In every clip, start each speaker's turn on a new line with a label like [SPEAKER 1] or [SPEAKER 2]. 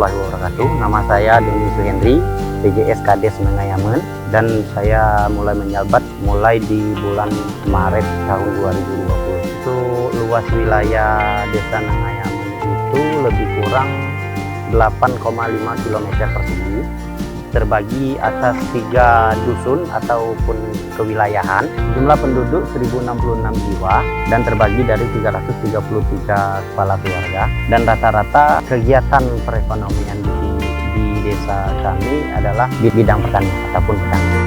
[SPEAKER 1] warahmatullahi wabarakatuh. Nama saya Doni Suhendri, PJS Kades Nangayaman, dan saya mulai menjabat mulai di bulan Maret tahun 2020. Itu luas wilayah Desa Nangayaman itu lebih kurang 8,5 km persegi, terbagi atas 3 dusun ataupun kewilayahan. Jumlah penduduk 1066 jiwa dan terbagi dari 333 kepala keluarga. Dan rata-rata kegiatan perekonomian di desa kami adalah di bidang pertanian ataupun petani.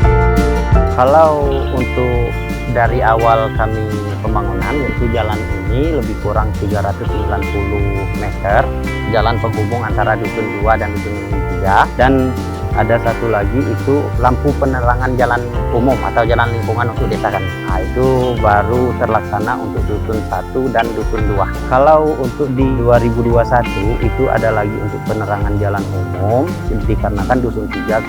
[SPEAKER 1] Kalau untuk dari awal kami pembangunan, yaitu jalan ini lebih kurang 390 meter, jalan penghubung antara dusun 2 dan dusun 3, dan ada satu lagi itu lampu penerangan jalan umum atau jalan lingkungan untuk desa kami. Nah, itu baru terlaksana untuk dusun 1 dan dusun 2. Kalau untuk di 2021 itu ada lagi untuk penerangan jalan umum, dikarenakan dusun 3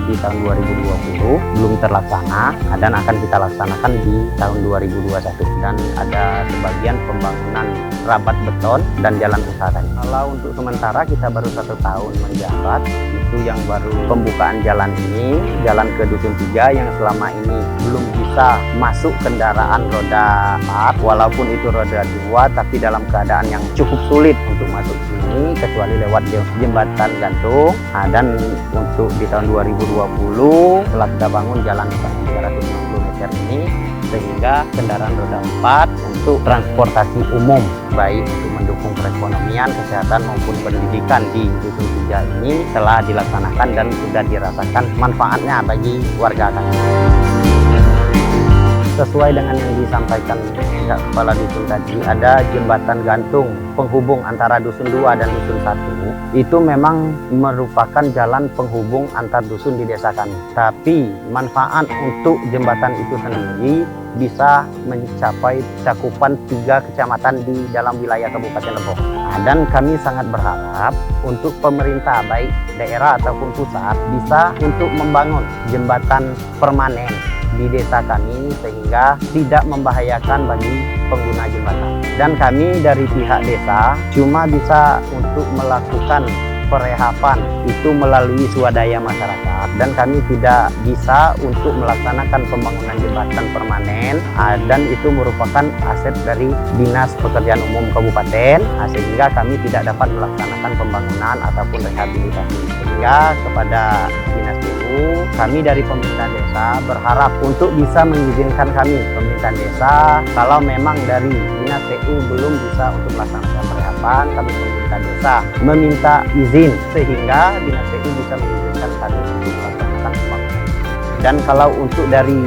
[SPEAKER 1] di tahun 2020 belum terlaksana dan akan kita laksanakan di tahun 2021, dan ada sebagian pembangunan rabat beton dan jalan usaha tadi. Kalau untuk sementara kita baru 1 tahun menjabat, itu yang baru pembukaan jalan ini, jalan ke dusun 3 yang selama ini belum bisa masuk kendaraan roda 4, walaupun itu roda 2, tapi dalam keadaan yang cukup sulit untuk masuk sini kecuali lewat jembatan gantung. Nah, dan untuk di tahun 2020 telah kita bangun jalan 360 meter ini, sehingga kendaraan roda 4 untuk transportasi umum, baik untuk mendukung perekonomian, kesehatan maupun pendidikan di dusun 3 ini telah dilaksanakan dan sudah dirasakan manfaatnya bagi warga kami. Sesuai dengan yang disampaikan pihak kepala dusun tadi, ada jembatan gantung penghubung antara dusun 2 dan dusun 1. Itu memang merupakan jalan penghubung antar dusun di desa kami. Tapi manfaat untuk jembatan itu sendiri bisa mencapai cakupan 3 kecamatan di dalam wilayah Kabupaten Lebong. Nah, dan kami sangat berharap untuk pemerintah baik daerah ataupun pusat bisa untuk membangun jembatan permanen di desa kami sehingga tidak membahayakan bagi pengguna jembatan. Dan kami dari pihak desa cuma bisa untuk melakukan perehapan itu melalui swadaya masyarakat, dan kami tidak bisa untuk melaksanakan pembangunan jembatan permanen, dan itu merupakan aset dari Dinas Pekerjaan Umum Kabupaten, sehingga kami tidak dapat melaksanakan pembangunan ataupun rehabilitasi. Sehingga kepada Dinas PU, kami dari pemerintah desa berharap untuk bisa mengizinkan kami, pemerintah desa, kalau memang dari Dinas PU belum bisa untuk melaksanakan perehapan, kami pemerintah desa meminta izin sehingga Dinas PU bisa mengizinkan kami untuk melaksanakan pembangunan. Dan kalau untuk dari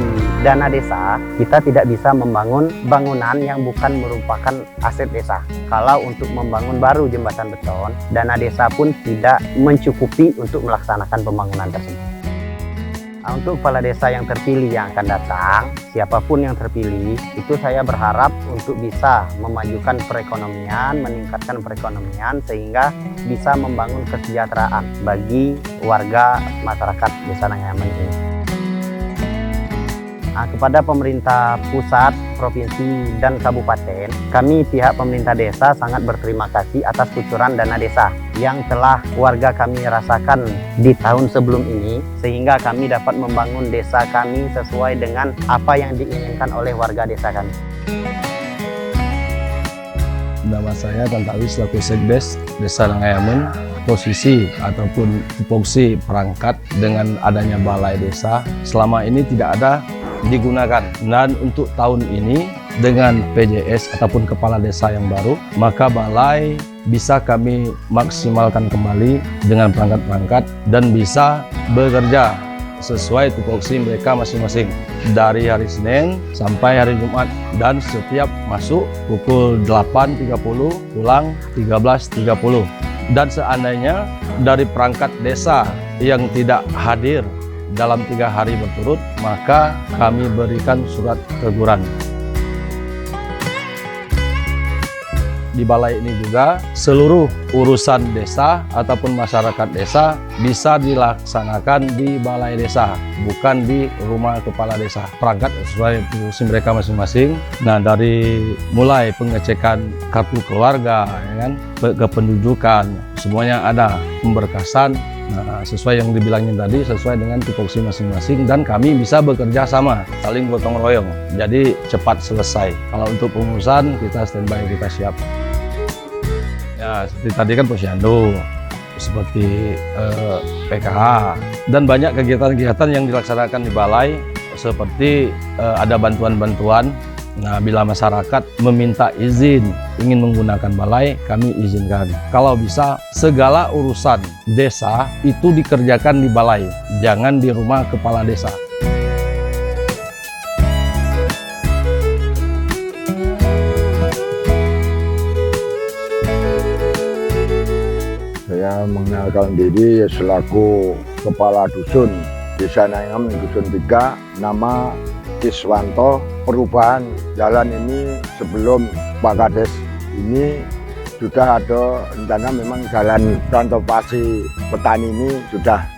[SPEAKER 1] dana desa, kita tidak bisa membangun bangunan yang bukan merupakan aset desa. Kalau untuk membangun baru jembatan beton, dana desa pun tidak mencukupi untuk melaksanakan pembangunan tersebut. Nah, untuk kepala desa yang terpilih yang akan datang, siapapun yang terpilih, itu saya berharap untuk bisa memajukan perekonomian, meningkatkan perekonomian, sehingga bisa membangun kesejahteraan bagi warga masyarakat Desa Nangayaman ini. Nah, kepada pemerintah pusat, provinsi, dan kabupaten, kami pihak pemerintah desa sangat berterima kasih atas kucuran dana desa yang telah warga kami rasakan di tahun sebelum ini, sehingga kami dapat membangun desa kami sesuai dengan apa yang diinginkan oleh warga desa kami.
[SPEAKER 2] Nama saya Tantawi selaku Sekdes Desa Nangayaman. Posisi ataupun tupoksi perangkat dengan adanya balai desa selama ini tidak ada digunakan, dan untuk tahun ini dengan PJS ataupun kepala desa yang baru, maka balai bisa kami maksimalkan kembali dengan perangkat-perangkat dan bisa bekerja sesuai tupoksi mereka masing-masing dari hari Senin sampai hari Jumat, dan setiap masuk pukul 8.30 pulang 13.30. Dan seandainya dari perangkat desa yang tidak hadir dalam 3 hari berturut, maka kami berikan surat teguran. di balai ini juga seluruh urusan desa ataupun masyarakat desa bisa dilaksanakan di balai desa, bukan di rumah kepala desa. Perangkat sesuai fungsi mereka masing-masing. Nah, dari mulai pengecekan kartu keluarga, ya kan, kependudukan, semuanya ada pemberkasan. Nah, sesuai yang dibilangin tadi, sesuai dengan tupoksi masing-masing, dan kami bisa bekerja sama, saling gotong royong, jadi cepat selesai. Kalau untuk pengurusan, kita standby, kita siap. Ya, seperti tadi kan Posyandu, seperti PKH, dan banyak kegiatan-kegiatan yang dilaksanakan di balai, seperti ada bantuan-bantuan. Nah, bila masyarakat meminta izin ingin menggunakan balai, kami izinkan. Kalau bisa, segala urusan desa itu dikerjakan di balai, jangan di rumah kepala desa.
[SPEAKER 3] Saya mengenalkan diri selaku Kepala Dusun Desa Nangayam, Dusun 3, nama Iswanto. Perubahan jalan ini sebelum Pak Kades ini sudah ada rencana, memang jalan transportasi petani ini sudah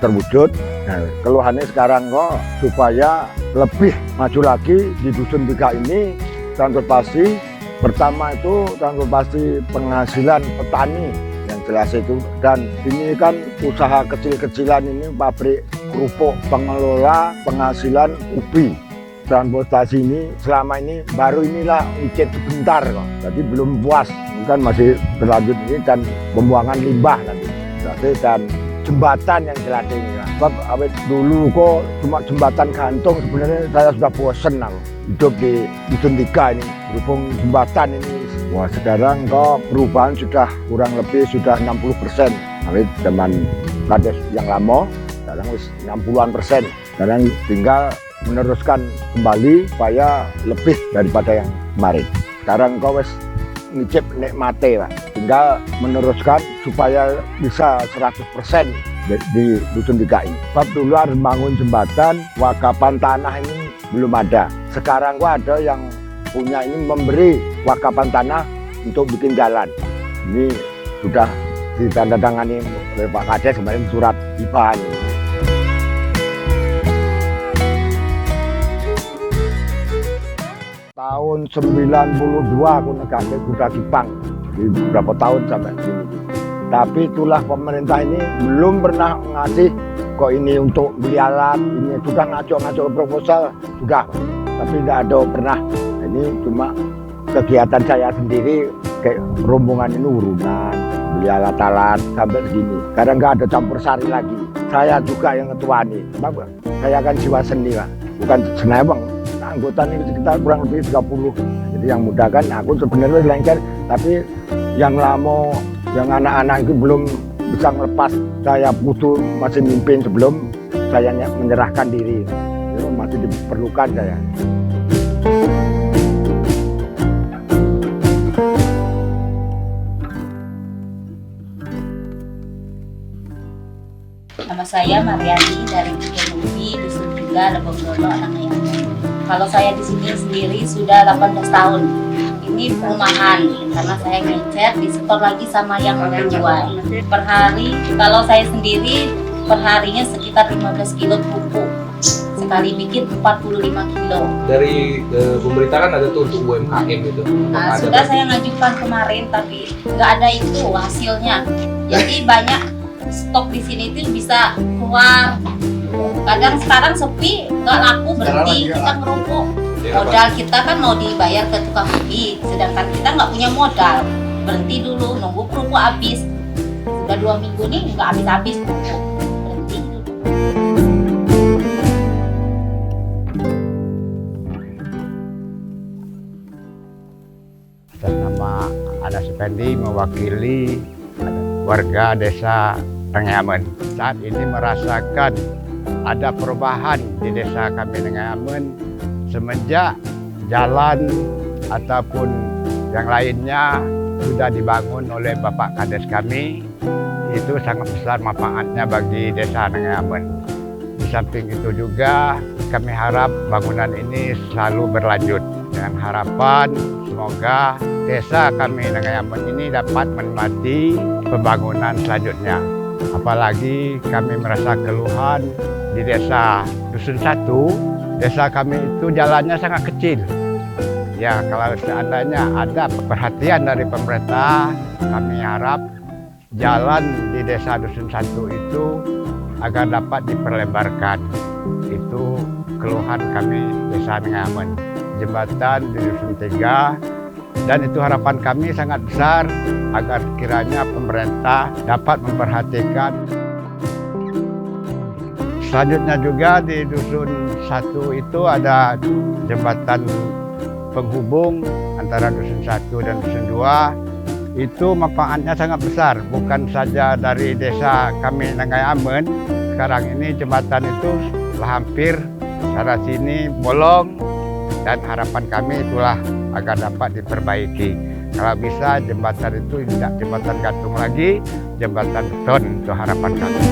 [SPEAKER 3] terwujud. Nah, keluhannya sekarang kok supaya lebih maju lagi di Dusun 3 ini transportasi. Pertama itu transportasi penghasilan petani yang jelas itu, dan ini kan usaha kecil-kecilan ini, pabrik kerupuk, pengelola penghasilan ubi. Transportasi ini selama ini baru inilah icet sebentar kok, jadi belum puas, kan masih berlanjut ini, dan pembuangan limbah nanti, dan jembatan yang jelas ini. Sebab awet dulu kok cuma jembatan gantung, sebenarnya saya sudah bosen aku hidup di Dusun 3 ini, berhubung jembatan ini. Wah, sekarang kok perubahan sudah kurang lebih sudah 60%. Awet zaman Kades yang lama, sekarang wis 60-an%. Sekarang tinggal meneruskan kembali supaya lebih daripada yang kemarin. Sekarang kau wis ngicip nikmate, Pak. Tinggal meneruskan supaya bisa 100% di Dusun 3 ini. Sebab dulu harus bangun jembatan, wakapan tanah ini belum ada. Sekarang kok ada yang punya ini memberi wakapan tanah untuk bikin jalan. Ini sudah ditandatangani oleh Pak Kades kemarin, surat hibah. Tahun 92 aku negara kuda Kipang, di beberapa tahun sampai sini. Tapi itulah pemerintah ini belum pernah ngasih kok ini untuk beli alat, ini sudah ngaco-ngaco proposal sudah, tapi tidak ada pernah. Ini cuma kegiatan saya sendiri, kayak rombongan ini urunan, beli alat-alat sampai segini. Kadang nggak ada campur sari lagi. Saya juga yang ngetuani, saya kan jiwa seni, Pak, bukan senebang. Anggota ini sekitar kurang lebih 30. Jadi yang muda kan aku sebenarnya lengket, tapi yang lama, yang anak-anak itu belum bisa melepas. Saya butuh masih mimpin sebelum saya menyerahkan diri. Itu masih diperlukan saya.
[SPEAKER 4] Nama saya Mariani dari Cikenumbi, Dusun 3, Lebongrono, Nangayam. Kalau saya di sini sendiri sudah 18 tahun. Ini perumahan, karena saya ngecat, disetor lagi sama yang menjual. Per hari, kalau saya sendiri, perharinya sekitar 15 kilo pupuk. Sekali bikin 45 kilo.
[SPEAKER 5] Dari pemerintah kan ada tuh untuk UMKM gitu.
[SPEAKER 4] Nah, sudah saya ngajukan kemarin, tapi nggak ada itu hasilnya. Jadi banyak stok di sini itu bisa keluar. Kadang sekarang sepi, nggak laku, berhenti kita ngerupuk. Modal kita kan mau dibayar ke tukang ubi, sedangkan kita nggak punya modal. Berhenti dulu, nunggu kerupuk habis. Sudah 2 minggu nih nggak habis-habis kerupuk. Berhenti dulu.
[SPEAKER 6] Atas nama Anas Effendi mewakili warga desa Nengayaman. Saat ini merasakan ada perubahan di desa kami Nengayaman semenjak jalan ataupun yang lainnya sudah dibangun oleh Bapak Kades kami. Itu sangat besar manfaatnya bagi desa Nengayaman. Di samping itu juga kami harap bangunan ini selalu berlanjut dengan harapan semoga desa kami Nangayamen ini dapat menikmati pembangunan selanjutnya. Apalagi kami merasa keluhan di desa Dusun 1, desa kami itu jalannya sangat kecil. Ya, kalau seandainya ada perhatian dari pemerintah, kami harap jalan di desa Dusun 1 itu agar dapat diperlebarkan. Itu keluhan kami desa Nangayamen. Jembatan di Dusun 3, dan itu harapan kami sangat besar agar kiranya pemerintah dapat memperhatikan. Selanjutnya juga di Dusun 1 itu ada jembatan penghubung antara Dusun 1 dan Dusun 2. Itu manfaatnya sangat besar, bukan saja dari desa kami Nangayamen. Sekarang ini jembatan itu hampir sana sini bolong, dan harapan kami itulah agar dapat diperbaiki. Kalau bisa jembatan itu tidak jembatan gantung lagi, jembatan beton, itu harapan kami.